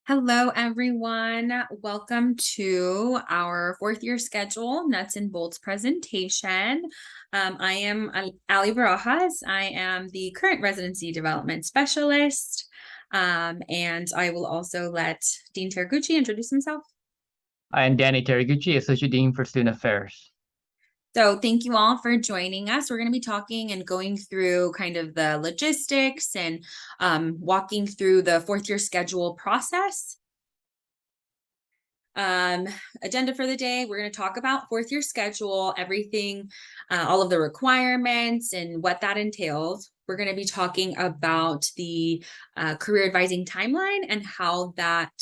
Hello, everyone. Welcome to our fourth year schedule nuts and bolts presentation. I am Ali Barajas. I am the current residency development specialist. And I will also let Dean Tergucci introduce himself. I am Danny Teriguchi, Associate Dean for Student Affairs. So thank you all for joining us. We're going to be talking and going through kind of the logistics and walking through the fourth year schedule process. Agenda for the day, we're going to talk about fourth year schedule, everything, all of the requirements and what that entails. We're going to be talking about the career advising timeline and how that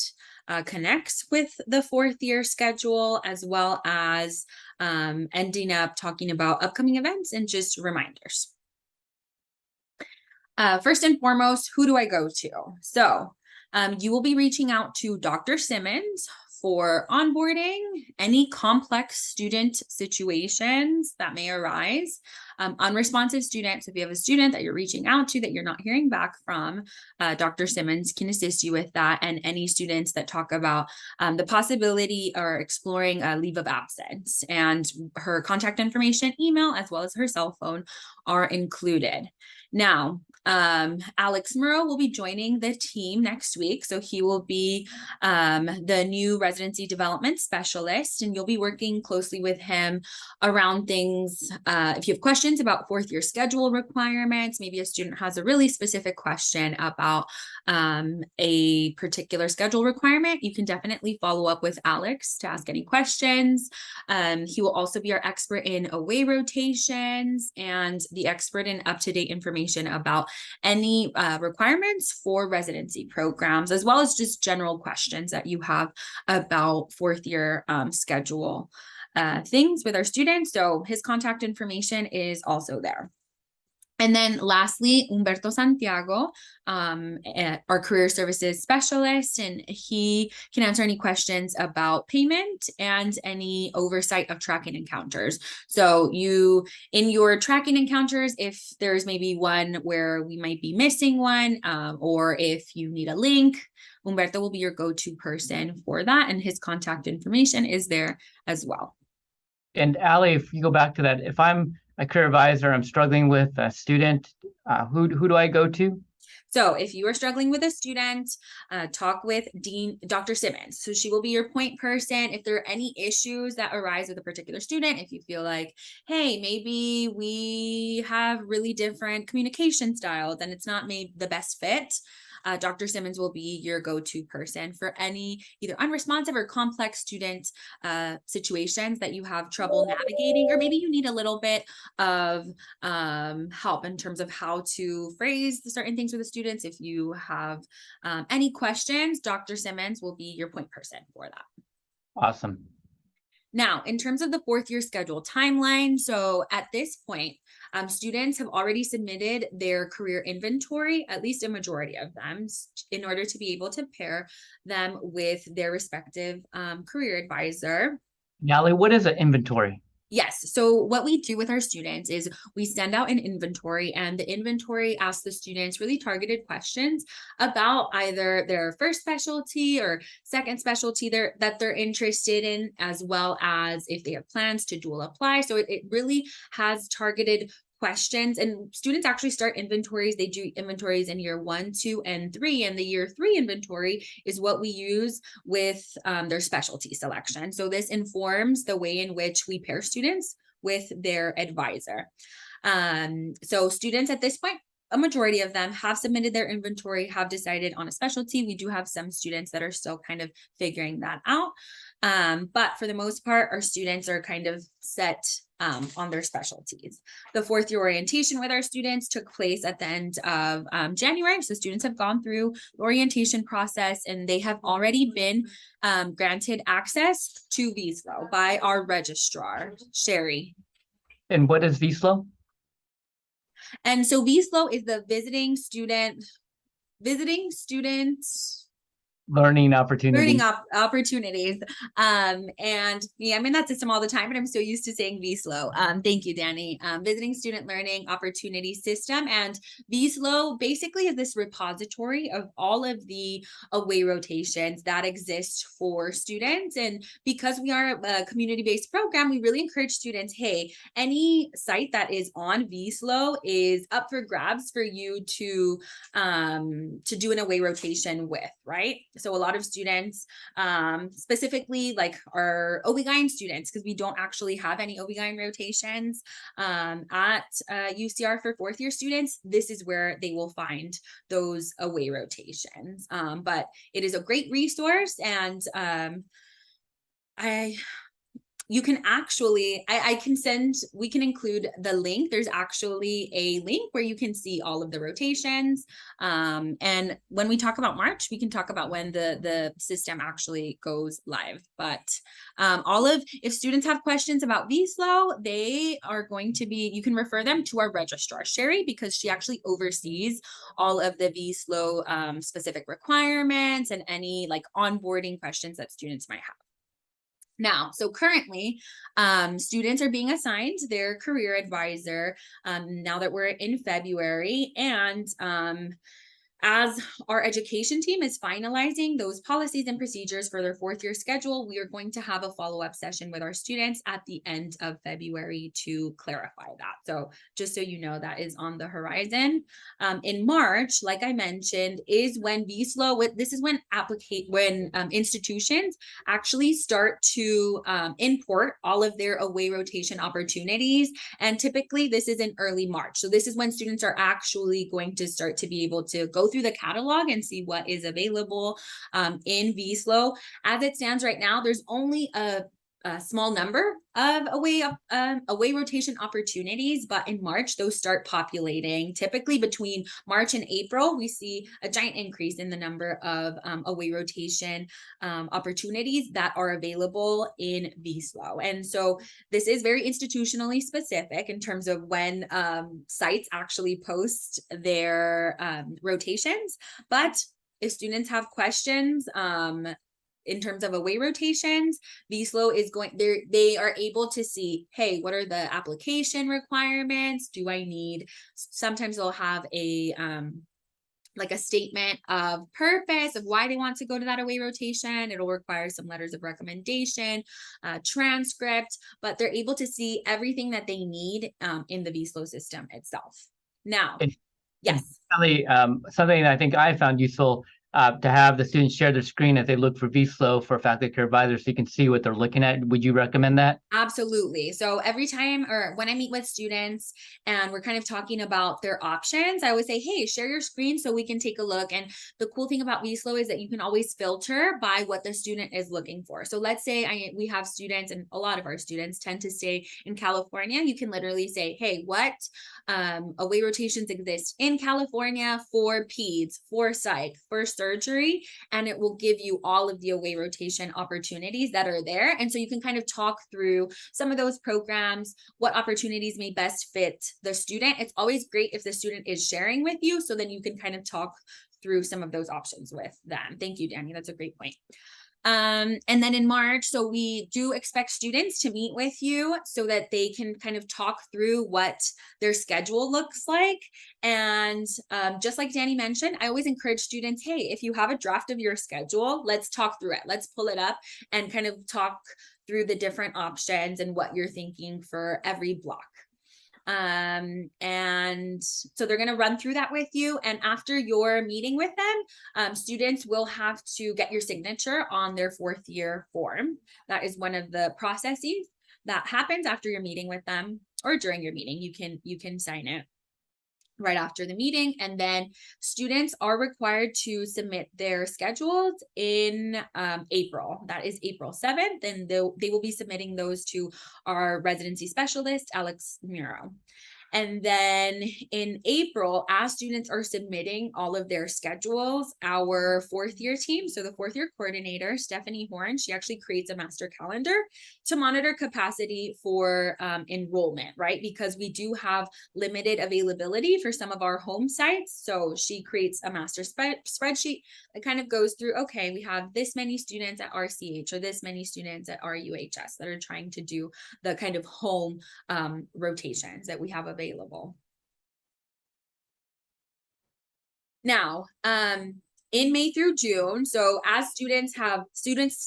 connects with the fourth year schedule, as well as ending up talking about upcoming events and just reminders. First and foremost, who do I go to? So you will be reaching out to Dr. Simmons for onboarding, any complex student situations that may arise, unresponsive students. If you have a student that you're reaching out to that you're not hearing back from, Dr. Simmons can assist you with that. And any students that talk about the possibility or exploring a leave of absence, and her contact information, email, as well as her cell phone are included. Now, Alex Murrow will be joining the team next week. So he will be the new residency development specialist, and you'll be working closely with him around things. If you have questions about fourth year schedule requirements, maybe a student has a really specific question about a particular schedule requirement, you can definitely follow up with Alex to ask any questions. He will also be our expert in away rotations and the expert in up-to-date information about any requirements for residency programs, as well as just general questions that you have about fourth year schedule things with our students. So his contact information is also there. And then lastly, Humberto Santiago, our career services specialist, and he can answer any questions about payment and any oversight of tracking encounters. So in your tracking encounters, if there's maybe one where we might be missing one, or if you need a link, Humberto will be your go-to person for that, and his contact information is there as well. And Ali, if you go back to that, if I'm a career advisor, I'm struggling with a student, who do I go to? So if you are struggling with a student, talk with Dr. Simmons. So she will be your point person. If there are any issues that arise with a particular student, if you feel like, hey, maybe we have really different communication style, then it's not maybe the best fit. Dr. Simmons will be your go-to person for any either unresponsive or complex student situations that you have trouble navigating, or maybe you need a little bit of help in terms of how to phrase certain things with the students. If you have any questions, Dr. Simmons will be your point person for that. Awesome. Now, in terms of the fourth year schedule timeline, so at this point, students have already submitted their career inventory, at least a majority of them, in order to be able to pair them with their respective career advisor. Ali, what is an inventory? Yes. So what we do with our students is we send out an inventory, and the inventory asks the students really targeted questions about either their first specialty or second specialty that they're interested in, as well as if they have plans to dual apply. So it really has targeted questions, and students actually start inventories. They do inventories in year 1, 2, and 3, and the year 3 inventory is what we use with their specialty selection. So this informs the way in which we pair students with their advisor. So students at this point, a majority of them have submitted their inventory, have decided on a specialty. We do have some students that are still kind of figuring that out. But for the most part, our students are kind of set on their specialties. The fourth year orientation with our students took place at the end of January. So students have gone through the orientation process, and they have already been granted access to VSLO by our registrar, Sherry. And what is VSLO? And so VSLO is the visiting student learning opportunity. Opportunities. And yeah, I'm in that system all the time, and I'm so used to saying VSLO. Thank you, Danny. Visiting Student Learning Opportunity System. And VSLO basically is this repository of all of the away rotations that exist for students. And because we are a community-based program, we really encourage students, hey, any site that is on VSLO is up for grabs for you to do an away rotation with, right? So a lot of students, specifically like our OB-GYN students, because we don't actually have any OB-GYN rotations at UCR for fourth year students, this is where they will find those away rotations. But it is a great resource, and you can actually, we can include the link. There's actually a link where you can see all of the rotations. And when we talk about March, we can talk about when the system actually goes live. But if students have questions about VSLO, they are going to be, you can refer them to our registrar, Sherry, because she actually oversees all of the VSLO specific requirements and any like onboarding questions that students might have. Now, so currently, students are being assigned their career advisor now that we're in February, and as our education team is finalizing those policies and procedures for their fourth year schedule, we are going to have a follow-up session with our students at the end of February to clarify that. So just so you know, that is on the horizon. In March, like I mentioned, is when VSLO, this is when institutions actually start to import all of their away rotation opportunities. And typically this is in early March. So this is when students are actually going to start to be able to go through the catalog and see what is available in VSLO. As it stands right now, there's only a small number of away rotation opportunities, but in March, those start populating. Typically between March and April, we see a giant increase in the number of away rotation opportunities that are available in VSLO. And so this is very institutionally specific in terms of when sites actually post their rotations. But if students have questions, in terms of away rotations, VSLO is they are able to see, hey, what are the application requirements? Do I need, sometimes they'll have a, like a statement of purpose of why they want to go to that away rotation. It'll require some letters of recommendation, transcript, but they're able to see everything that they need in the VSLO system itself. Now, yes. Kelly, something I think I found useful to have the students share their screen as they look for VSLO for faculty care advisors so you can see what they're looking at. Would you recommend that? Absolutely. So every time or when I meet with students and we're kind of talking about their options, I always say, hey, share your screen so we can take a look. And the cool thing about VSLO is that you can always filter by what the student is looking for. So let's say we have students, and a lot of our students tend to stay in California. You can literally say, hey, what away rotations exist in California for peds, for psych, for surgery, and it will give you all of the away rotation opportunities that are there. And so you can kind of talk through some of those programs, what opportunities may best fit the student. It's always great if the student is sharing with you, so then you can kind of talk through some of those options with them. Thank you, Danny. That's a great point. And then in March, so we do expect students to meet with you so that they can kind of talk through what their schedule looks like. And just like Danny mentioned, I always encourage students, hey, if you have a draft of your schedule, let's talk through it. Let's pull it up and kind of talk through the different options and what you're thinking for every block. And so they're going to run through that with you. And after your meeting with them, students will have to get your signature on their fourth year form. That is one of the processes that happens after your meeting with them, or during your meeting. You can sign it right after the meeting. And then students are required to submit their schedules in April. That is April 7th. And they will be submitting those to our residency specialist, Alex Muro. And then in April, as students are submitting all of their schedules, our fourth year team, so the fourth year coordinator, Stephanie Horn, she actually creates a master calendar to monitor capacity for enrollment, right? Because we do have limited availability for some of our home sites. So she creates a master spreadsheet that kind of goes through, okay, we have this many students at RCH or this many students at RUHS that are trying to do the kind of home rotations that we have available. Now, in May through June, so as students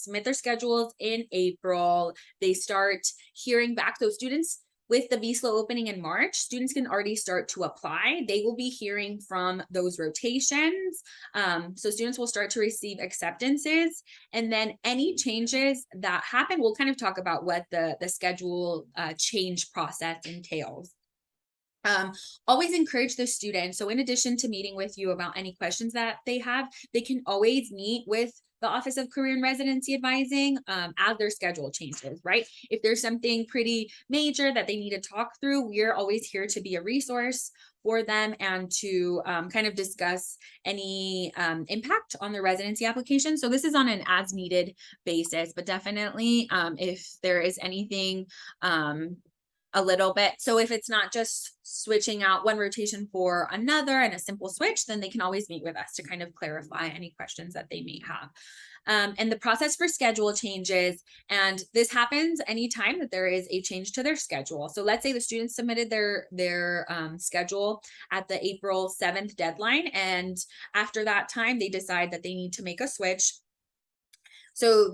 submit their schedules in April, they start hearing back. So students with the VSLO opening in March, students can already start to apply. They will be hearing from those rotations. So students will start to receive acceptances, and then any changes that happen, we'll kind of talk about what the schedule change process entails. Always encourage the students. So in addition to meeting with you about any questions that they have, they can always meet with the Office of Career and Residency Advising as their schedule changes, right? If there's something pretty major that they need to talk through, we're always here to be a resource for them and to kind of discuss any impact on their residency application. So this is on an as needed basis, but definitely if there is anything a little bit. So if it's not just switching out one rotation for another and a simple switch, then they can always meet with us to kind of clarify any questions that they may have. And the process for schedule changes, and this happens anytime that there is a change to their schedule. So let's say the students submitted their schedule at the April 7th deadline, and after that time, they decide that they need to make a switch. So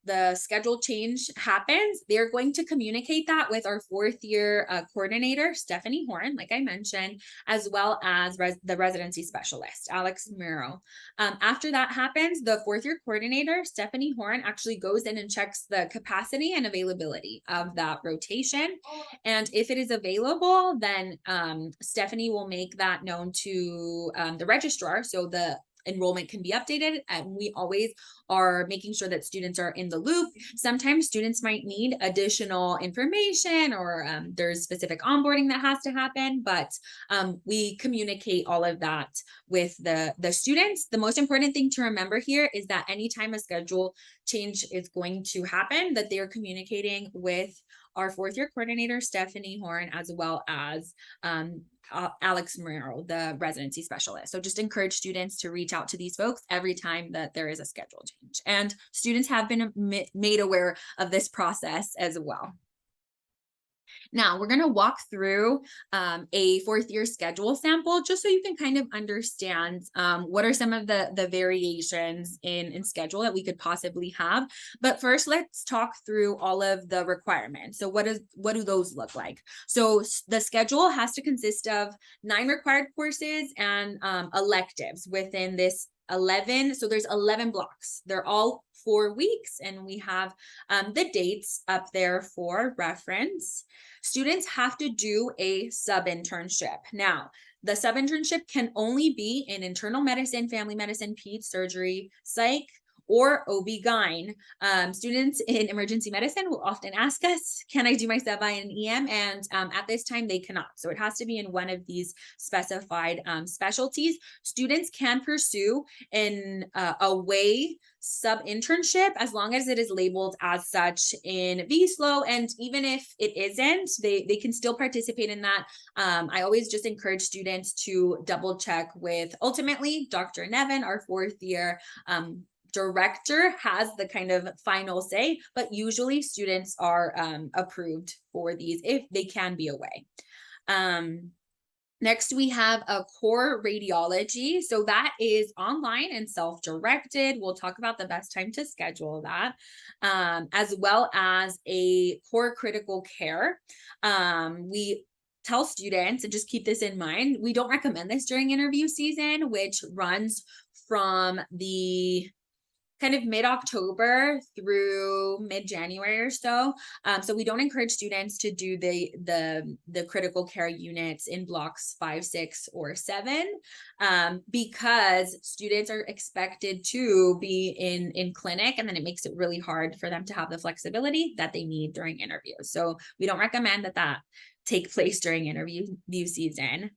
the schedule change happens, they're going to communicate that with our fourth year coordinator, Stephanie Horn, like I mentioned, as well as the residency specialist, Alex Muro. After that happens, the fourth year coordinator, Stephanie Horn, actually goes in and checks the capacity and availability of that rotation. And if it is available, then Stephanie will make that known to the registrar. So the enrollment can be updated, and we always are making sure that students are in the loop. Sometimes students might need additional information, or there's specific onboarding that has to happen, but we communicate all of that with the students. The most important thing to remember here is that anytime a schedule change is going to happen, that they're communicating with our fourth year coordinator, Stephanie Horn, as well as Alex Muro, the residency specialist. So just encourage students to reach out to these folks every time that there is a schedule change. And students have been made aware of this process as well. Now we're going to walk through a fourth year schedule sample just so you can kind of understand what are some of the variations in schedule that we could possibly have. But first, let's talk through all of the requirements. So what do those look like? So the schedule has to consist of 9 required courses and electives within this 11. So there's 11 blocks. They're all 4 weeks, and we have the dates up there for reference. Students have to do a sub-internship. Now, the sub-internship can only be in internal medicine, family medicine, peds, surgery, psych, or OB-GYN. Students in emergency medicine will often ask us, can I do my sub-I in EM? And at this time, they cannot. So it has to be in one of these specified specialties. Students can pursue in a way sub-internship as long as it is labeled as such in VSLO. And even if it isn't, they can still participate in that. I always just encourage students to double check with ultimately Dr. Nevin, our fourth year director, has the kind of final say, but usually students are approved for these if they can be away. Next, we have a core radiology. So that is online and self-directed. We'll talk about the best time to schedule that, as well as a core critical care. We tell students, and just keep this in mind, we don't recommend this during interview season, which runs from the kind of mid-October through mid-January or so. So we don't encourage students to do the critical care units in blocks 5, 6, or 7 because students are expected to be in clinic, and then it makes it really hard for them to have the flexibility that they need during interviews. So we don't recommend that take place during interview season.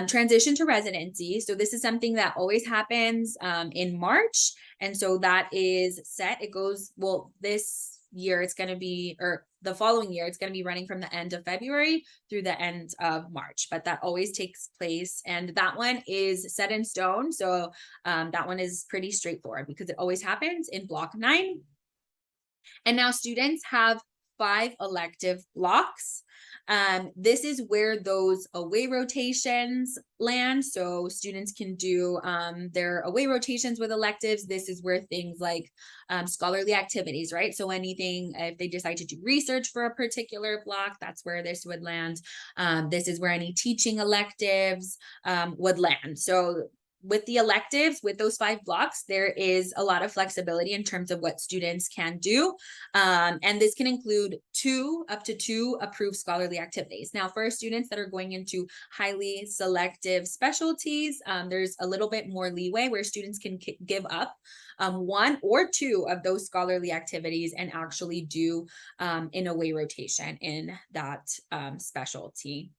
Transition to residency. So this is something that always happens in March. And so that is set. It goes, well, this year it's going to be, or the following year, it's going to be running from the end of February through the end of March, but that always takes place. And that one is set in stone. So that one is pretty straightforward because it always happens in block 9. And now students have 5 elective blocks. This is where those away rotations land. So students can do their away rotations with electives. This is where things like scholarly activities, right? So anything, if they decide to do research for a particular block, that's where this would land. This is where any teaching electives would land. So with the electives, with those 5 blocks, there is a lot of flexibility in terms of what students can do. And this can include up to two approved scholarly activities. Now, for students that are going into highly selective specialties, there's a little bit more leeway where students can give up 1 or 2 of those scholarly activities and actually do an away rotation in that specialty.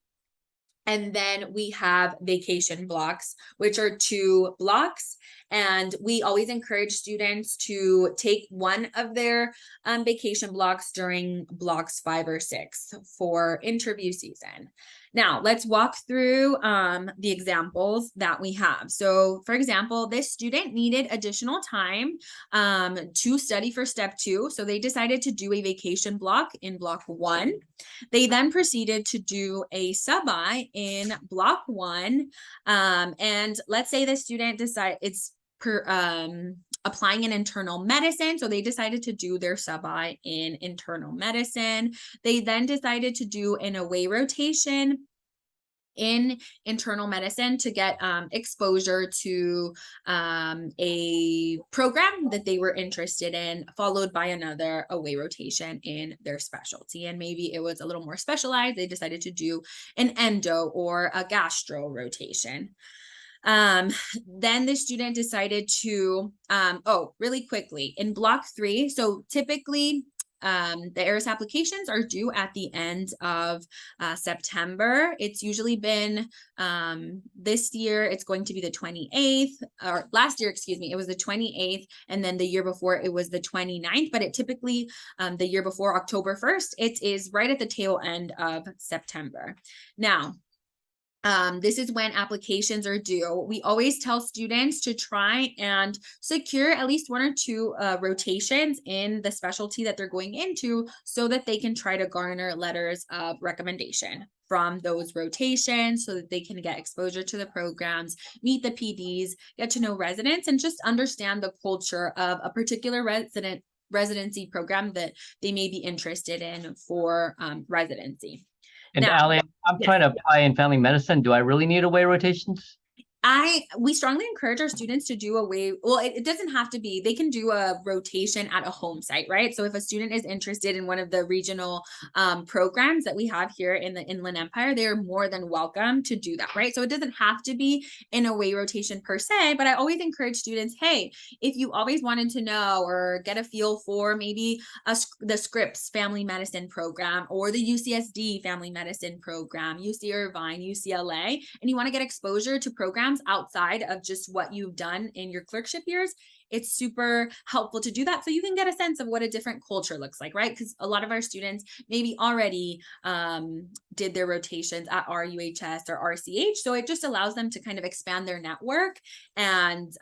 And then we have vacation blocks, which are 2 blocks. And we always encourage students to take one of their vacation blocks during blocks 5 or 6 for interview season. Now, let's walk through the examples that we have. So, for example, this student needed additional time to study for step 2. So they decided to do a vacation block in block 1. They then proceeded to do a sub-I in block 1. And let's say the student applying in internal medicine. So they decided to do their sub-I in internal medicine. They then decided to do an away rotation in internal medicine to get exposure to a program that they were interested in, followed by another away rotation in their specialty. And maybe it was a little more specialized. They decided to do an endo or a gastro rotation. Then the student decided to, really quickly, in block 3, so typically the ARIS applications are due at the end of September. It's usually been this year, it's going to be the 28th, or last year, excuse me, it was the 28th. And then the year before it was the 29th, but it typically, the year before October 1st, it is right at the tail end of September. Now, this is when applications are due. We always tell students to try and secure at least 1 or 2 rotations in the specialty that they're going into so that they can try to garner letters of recommendation from those rotations so that they can get exposure to the programs, meet the PDs, get to know residents, and just understand the culture of a particular residency program that they may be interested in for residency. And Now, Allie, I'm trying to apply in family medicine. Do I really need away rotations? We strongly encourage our students to do it doesn't have to be, they can do a rotation at a home site, right? So if a student is interested in one of the regional programs that we have here in the Inland Empire, they're more than welcome to do that, right? So it doesn't have to be an away rotation per se, but I always encourage students, hey, if you always wanted to know or get a feel for maybe the Scripps Family Medicine program or the UCSD Family Medicine program, UC Irvine, UCLA, and you want to get exposure to programs outside of just what you've done in your clerkship years, it's super helpful to do that so you can get a sense of what a different culture looks like, right? Because a lot of our students maybe already did their rotations at RUHS or RCH, so it just allows them to kind of expand their network and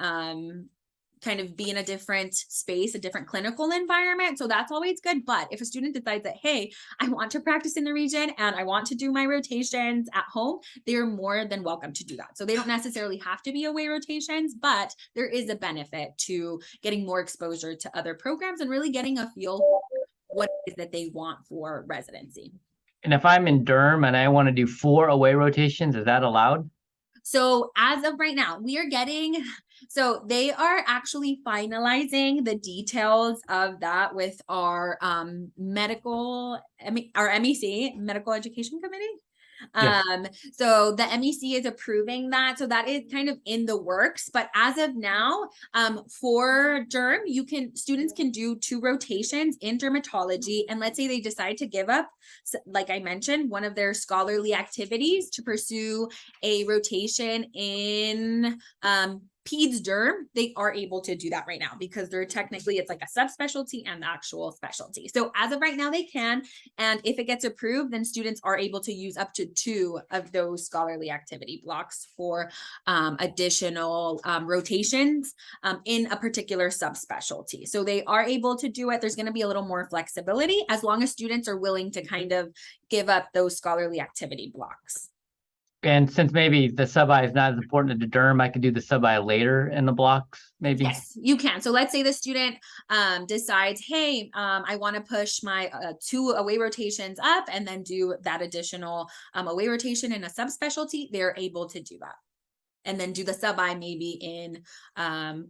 kind of be in a different space, a different clinical environment. So that's always good. But if a student decides that, hey, I want to practice in the region and I want to do my rotations at home, they're more than welcome to do that. So they don't necessarily have to be away rotations, but there is a benefit to getting more exposure to other programs and really getting a feel for what it is that they want for residency. And if I'm in Durham and I want to do 4 away rotations, is that allowed? So as of right now, so they are actually finalizing the details of that with our MEC, Medical Education Committee. Yes. So the MEC is approving that. So that is kind of in the works. But as of now, for derm, students can do 2 rotations in dermatology. And let's say they decide to give up, like I mentioned, one of their scholarly activities to pursue a rotation in peds derm, they are able to do that right now because they're technically, it's like a subspecialty and the actual specialty. So as of right now, they can. And if it gets approved, then students are able to use up to 2 of those scholarly activity blocks for additional rotations in a particular subspecialty. So they are able to do it. There's going to be a little more flexibility as long as students are willing to kind of give up those scholarly activity blocks. And since maybe the sub-I is not as important as the derm, I could do the sub-I later in the blocks, maybe? Yes, you can. So let's say the student decides, hey, I want to push my 2 away rotations up and then do that additional away rotation in a subspecialty. They're able to do that. And then do the sub-I maybe in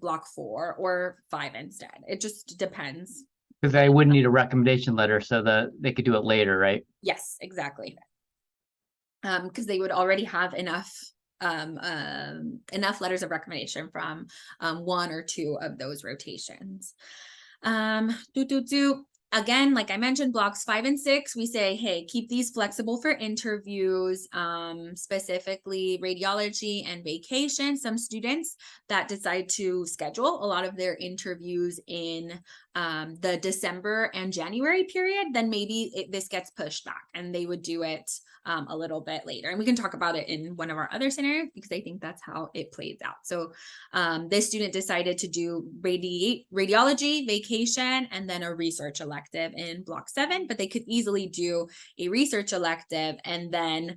block 4 or 5 instead. It just depends. Because they wouldn't need a recommendation letter, so that they could do it later, right? Yes, exactly. Because they would already have enough letters of recommendation from 1 or 2 of those rotations. Again, like I mentioned, blocks 5 and 6, we say, hey, keep these flexible for interviews, specifically radiology and vacation. Some students that decide to schedule a lot of their interviews in the December and January period, then maybe this gets pushed back and they would do it a little bit later. And we can talk about it in one of our other scenarios because I think that's how it plays out. So this student decided to do radiology, vacation, and then a research elective in block 7, but they could easily do a research elective and then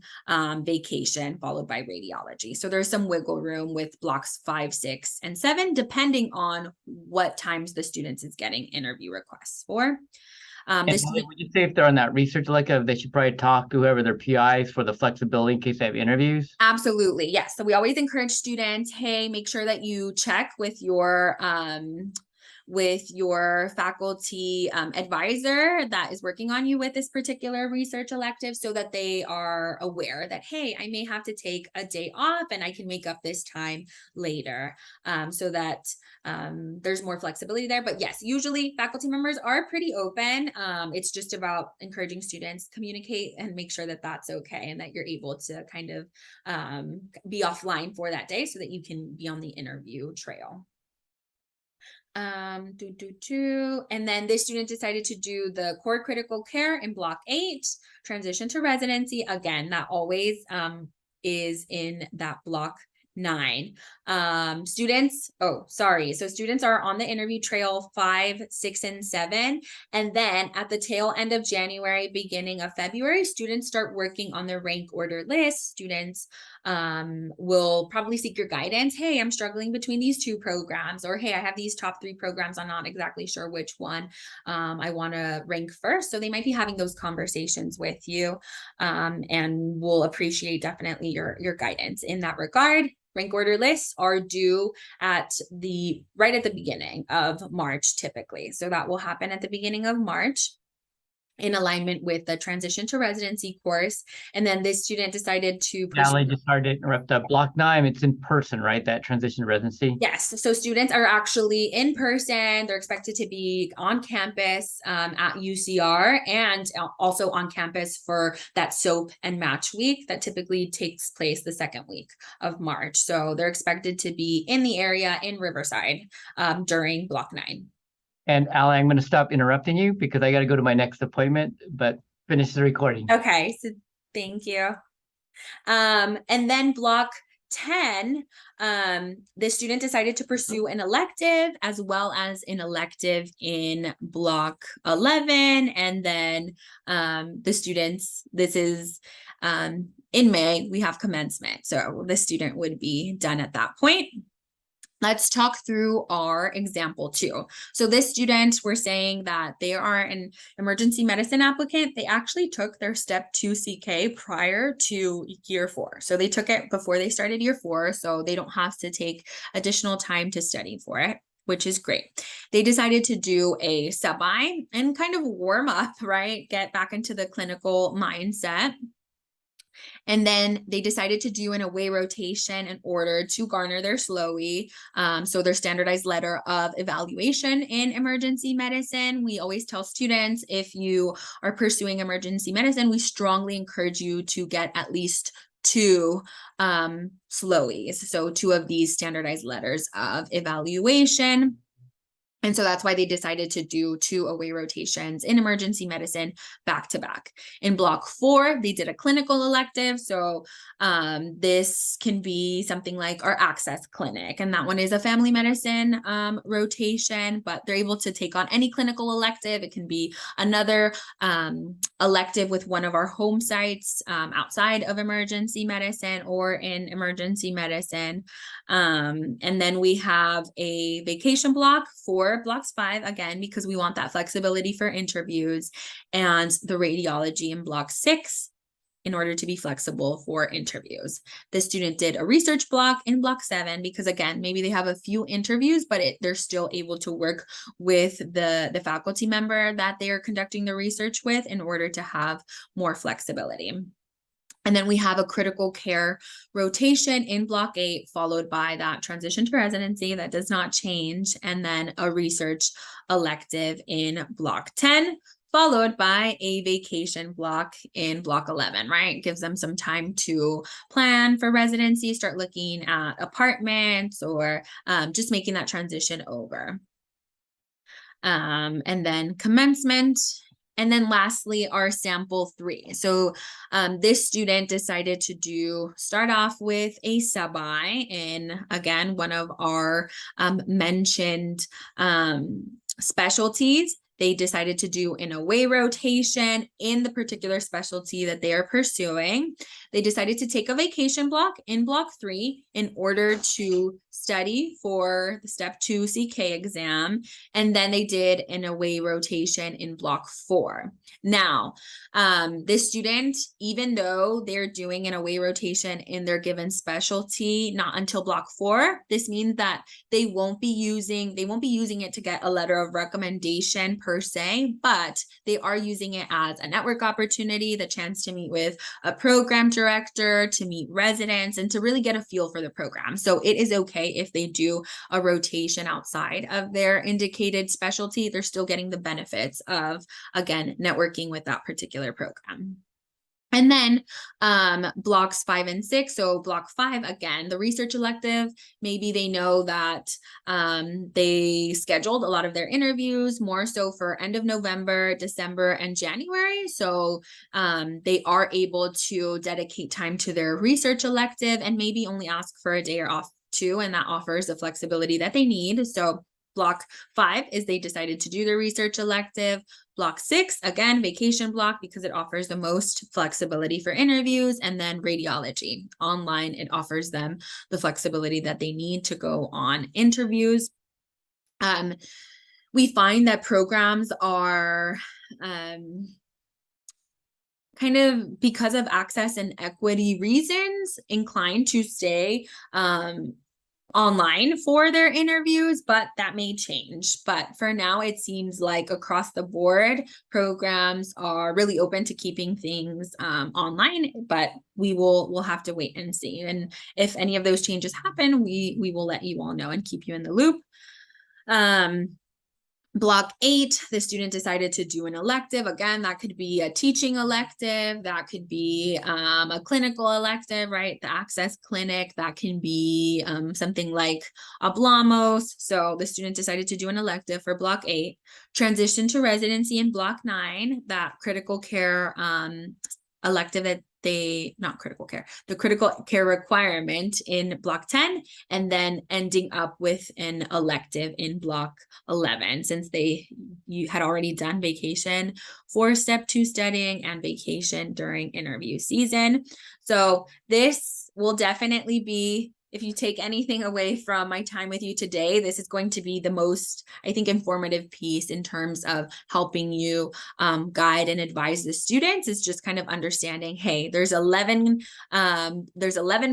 vacation followed by radiology. So there's some wiggle room with blocks 5, 6, and 7, depending on what times the students is getting interview requests for. And would you say if they're on that research elective, they should probably talk to whoever their PIs for the flexibility in case they have interviews? Absolutely, yes. So we always encourage students, hey, make sure that you check with your faculty advisor that is working on you with this particular research elective so that they are aware that, hey, I may have to take a day off and I can make up this time later, so that there's more flexibility there. But yes, usually faculty members are pretty open. It's just about encouraging students communicate and make sure that that's okay and that you're able to kind of be offline for that day so that you can be on the interview trail. And then this student decided to do the core critical care in block 8, transition to residency. Again, that always is in that block 9. Students are on the interview trail 5, 6, and 7. And then at the tail end of January, beginning of February, students start working on their rank order list. Students will probably seek your guidance. Hey, I'm struggling between these 2 programs, or hey, I have these top 3 programs. I'm not exactly sure which one I want to rank first. So they might be having those conversations with you, and we'll appreciate definitely your guidance in that regard. Rank order lists are due right at the beginning of March, typically. So that will happen at the beginning of March in alignment with the transition to residency course. And then this student decided to Natalie, just sorry to interrupt. Block 9, it's in person, right? That transition to residency? Yes. So students are actually in person. They're expected to be on campus at UCR and also on campus for that SOAP and match week that typically takes place the 2nd week of March. So they're expected to be in the area in Riverside during block 9. And Allie, I'm going to stop interrupting you because I got to go to my next appointment, but finish the recording. Okay, so thank you. And then block 10, the student decided to pursue an elective as well as an elective in block 11. And then the students, this is in May, we have commencement. So the student would be done at that point. Let's talk through our example 2. So this student, we're saying that they are an emergency medicine applicant. They actually took their step 2 CK prior to year 4. So they took it before they started year 4. So they don't have to take additional time to study for it, which is great. They decided to do a sub-I and kind of warm up, right? Get back into the clinical mindset. And then they decided to do an away rotation in order to garner their SLOE, so their standardized letter of evaluation in emergency medicine. We always tell students, if you are pursuing emergency medicine, we strongly encourage you to get at least two SLOEs, so two of these standardized letters of evaluation. And so that's why they decided to do two away rotations in emergency medicine back to back. In block 4, they did a clinical elective. So this can be something like our access clinic. And that one is a family medicine rotation, but they're able to take on any clinical elective. It can be another elective with one of our home sites outside of emergency medicine or in emergency medicine. And then we have a vacation block for blocks 5, again, because we want that flexibility for interviews, and the radiology in block 6 in order to be flexible for interviews. The student did a research block in block 7 because, again, maybe they have a few interviews, but they're still able to work with the faculty member that they are conducting the research with in order to have more flexibility. And then we have a critical care rotation in block 8, followed by that transition to residency that does not change, and then a research elective in block 10, followed by a vacation block in block 11, right? It gives them some time to plan for residency, start looking at apartments, or just making that transition over. And then commencement. And then lastly, our sample 3. So this student decided to start off with a sub-I in, again, one of our mentioned specialties. They decided to do an away rotation in the particular specialty that they are pursuing. They decided to take a vacation block in block 3 in order to study for the step 2 CK exam. And then they did an away rotation in block 4. Now, this student, even though they're doing an away rotation in their given specialty, not until block 4, this means that they won't be using it to get a letter of recommendation per se, but they are using it as a network opportunity, the chance to meet with a program director, to meet residents, and to really get a feel for the program. So it is okay if they do a rotation outside of their indicated specialty. They're still getting the benefits of, again, networking with that particular program. And then blocks 5 and 6. So block 5, again, the research elective, maybe they know that they scheduled a lot of their interviews more so for end of November, December, and January. So they are able to dedicate time to their research elective and maybe only ask for a day or off too, and that offers the flexibility that they need. So block 5 is they decided to do their research elective. Block 6, again, vacation block, because it offers the most flexibility for interviews. And then radiology online, it offers them the flexibility that they need to go on interviews. We find that programs are kind of, because of access and equity reasons, inclined to stay online for their interviews, but that may change. But for now, it seems like across the board, programs are really open to keeping things online, but we'll have to wait and see. And if any of those changes happen, we will let you all know and keep you in the loop. Block 8, the student decided to do an elective. Again, that could be a teaching elective, that could be a clinical elective, right? The access clinic, that can be something like Ablamos. So the student decided to do an elective for block 8, transition to residency in block 9, that critical care elective that the critical care requirement in block 10, and then ending up with an elective in block 11, since you had already done vacation for step 2 studying and vacation during interview season. So this will definitely be if you take anything away from my time with you today, this is going to be the most, I think, informative piece in terms of helping you guide and advise the students. Is just kind of understanding, hey, there's 11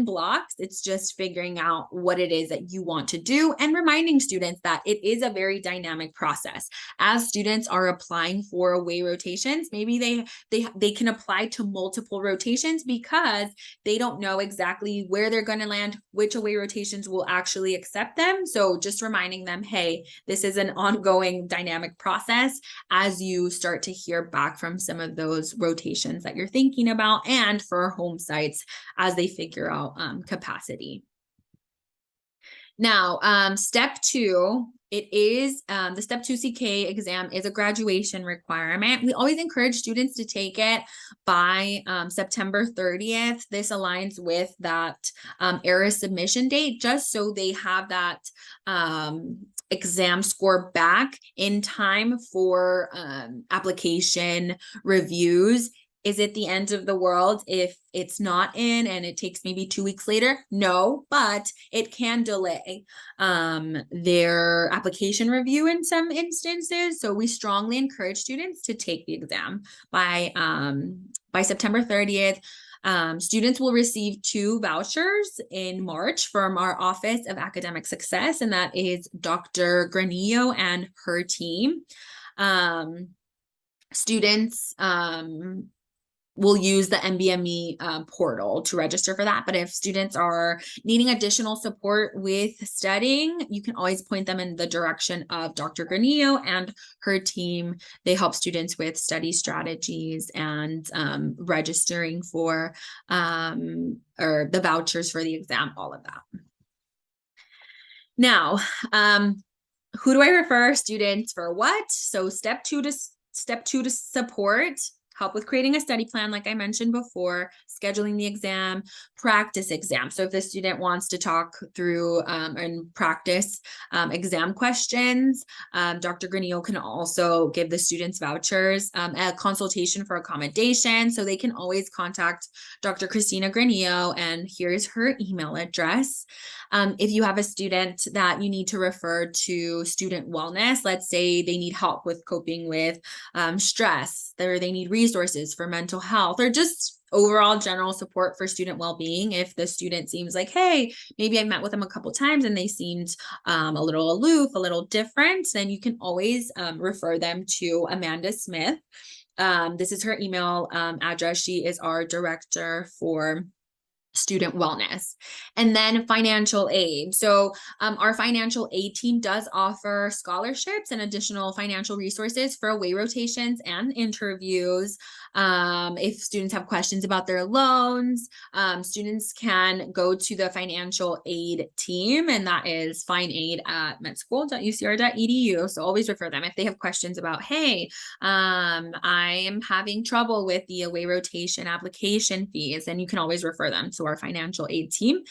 blocks. It's just figuring out what it is that you want to do and reminding students that it is a very dynamic process. As students are applying for away rotations, maybe they can apply to multiple rotations because they don't know exactly where they're going to land, which away rotations will actually accept them. So just reminding them, hey, this is an ongoing dynamic process as you start to hear back from some of those rotations that you're thinking about, and for home sites as they figure out capacity. Now, step 2, it is the step 2 CFCA exam is a graduation requirement. We always encourage students to take it by September 30th. This aligns with that ERA submission date, just so they have that exam score back in time for application reviews. Is it the end of the world if it's not in and it takes maybe 2 weeks later? No, but it can delay their application review in some instances. So we strongly encourage students to take the exam by September 30th. Students will receive 2 vouchers in March from our Office of Academic Success, and that is Dr. Granillo and her team. Students will use the MBME portal to register for that. But if students are needing additional support with studying, you can always point them in the direction of Dr. Granillo and her team. They help students with study strategies and registering for or the vouchers for the exam, all of that. Now, who do I refer? Students for what? So step two to support, help with creating a study plan, like I mentioned before, scheduling the exam, practice exam. So if the student wants to talk through and practice exam questions, Dr. Granillo can also give the students vouchers, a consultation for accommodation. So they can always contact Dr. Christina Granillo, and here's her email address. If you have a student that you need to refer to student wellness, let's say they need help with coping with stress, or they need resources for mental health, or just overall general support for student well-being. If the student seems like, hey, maybe I met with them a couple times and they seemed a little aloof, a little different, then you can always refer them to Amanda Smith. This is her email address. She is our director for student wellness. And then financial aid. So our financial aid team does offer scholarships and additional financial resources for away rotations and interviews. If students have questions about their loans, students can go to the financial aid team, and that is finaid@medschool.ucr.edu. So always refer them if they have questions about, hey, I am having trouble with the away rotation application fees, and you can always refer them to our financial aid team.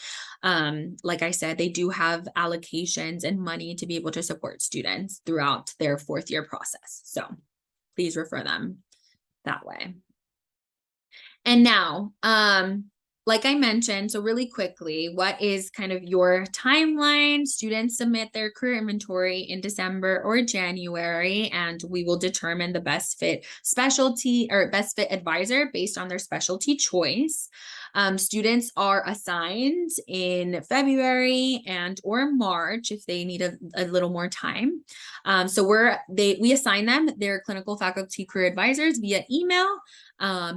Like I said, they do have allocations and money to be able to support students throughout their 4th year process. So please refer them that way. And now, like I mentioned, so really quickly, what is kind of your timeline? Students submit their career inventory in December or January, and we will determine the best fit specialty or best fit advisor based on their specialty choice. Students are assigned in February and or March if they need a little more time. So we assign them their clinical faculty career advisors via email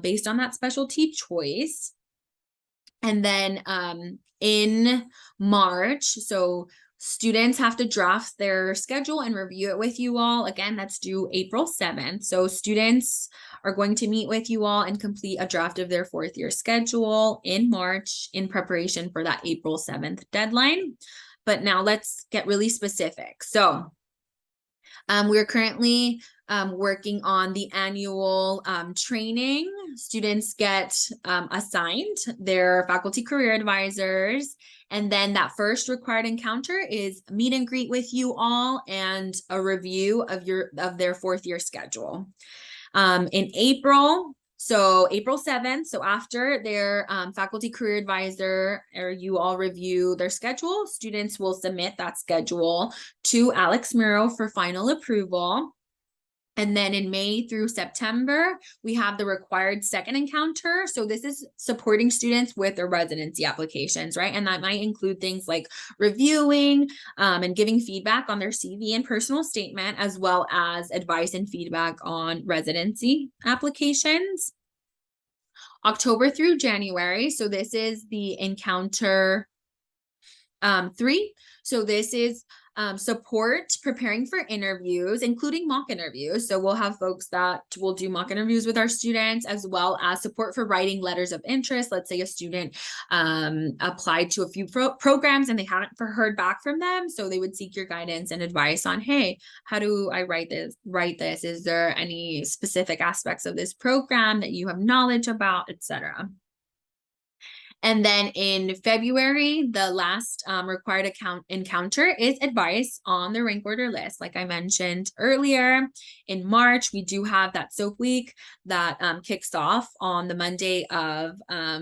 based on that specialty choice. And then in March, so students have to draft their schedule and review it with you all. Again, that's due April 7th. So students are going to meet with you all and complete a draft of their 4th year schedule in March in preparation for that April 7th deadline. But now let's get really specific. So we're currently working on the annual training. Students get assigned their faculty career advisors. And then that first required encounter is meet and greet with you all and a review of their 4th year schedule. In April, So April 7th, so after their faculty career advisor or you all review their schedule, students will submit that schedule to Alex Muro for final approval. And then in May through September, we have the required second encounter. So this is supporting students with their residency applications, right? And that might include things like reviewing and giving feedback on their CV and personal statement, as well as advice and feedback on residency applications. October through January. So this is the encounter 3. So this is support preparing for interviews, including mock interviews. So we'll have folks that will do mock interviews with our students, as well as support for writing letters of interest. Let's say a student applied to a few programs and they haven't heard back from them. So they would seek your guidance and advice on, hey, how do I write this? Is there any specific aspects of this program that you have knowledge about, etc.? And then in February, the last required encounter is advice on the rank order list. Like I mentioned earlier, in March, we do have that SOAP week that kicks off on the Monday of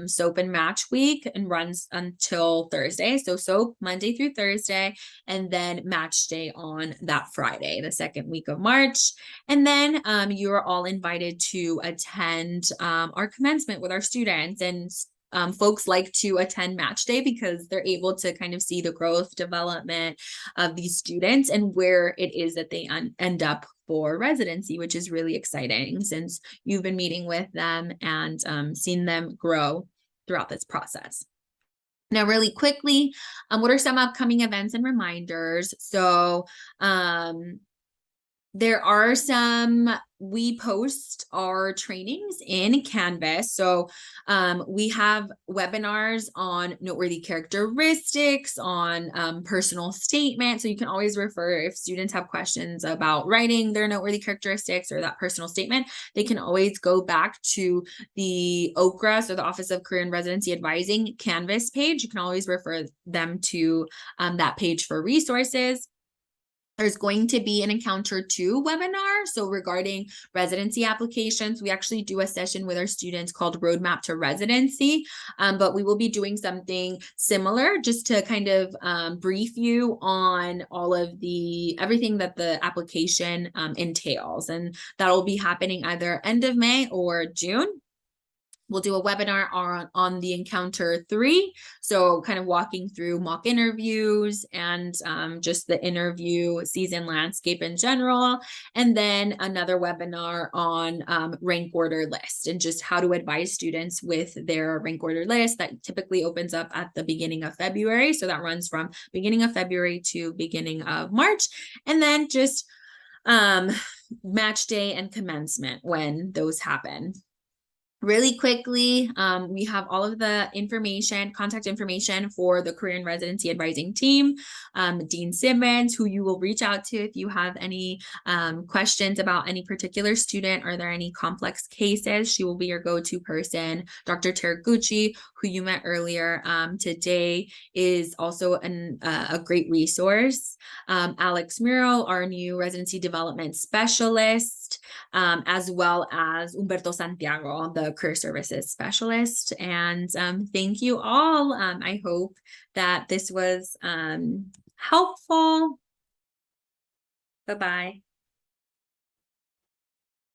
SOAP and match week and runs until Thursday. So SOAP Monday through Thursday, and then match day on that Friday, the second week of March. And then you're all invited to attend our commencement with our students. And folks like to attend match day because they're able to kind of see the growth development of these students and where it is that they end up for residency, which is really exciting since you've been meeting with them and seen them grow throughout this process. Now, really quickly, what are some upcoming events and reminders? So there are some, we post our trainings in Canvas. So we have webinars on noteworthy characteristics, on personal statement. So you can always refer if students have questions about writing their noteworthy characteristics or that personal statement, they can always go back to the OCRA, so the Office of Career and Residency Advising Canvas page. You can always refer them to that page for resources. There's going to be an Encounter 2 webinar. So regarding residency applications, we actually do a session with our students called Roadmap to Residency, but we will be doing something similar just to kind of brief you on all of everything that the application entails. And that'll be happening either end of May or June. We'll do a webinar on the Encounter 3. So kind of walking through mock interviews and just the interview season landscape in general. And then another webinar on rank order list and just how to advise students with their rank order list that typically opens up at the beginning of February. So that runs from beginning of February to beginning of March. And then just match day and commencement when those happen. Really quickly, we have all of the contact information for the Career and Residency Advising team, Dean Simmons, who you will reach out to if you have any questions about any particular student. Are there any complex cases? She will be your go-to person. Dr. Teraguchi, who you met earlier today, is also a great resource. Alex Muro, our new residency development specialist, as well as Humberto Santiago, the career services specialist. And thank you all. I hope that this was helpful. Bye-bye.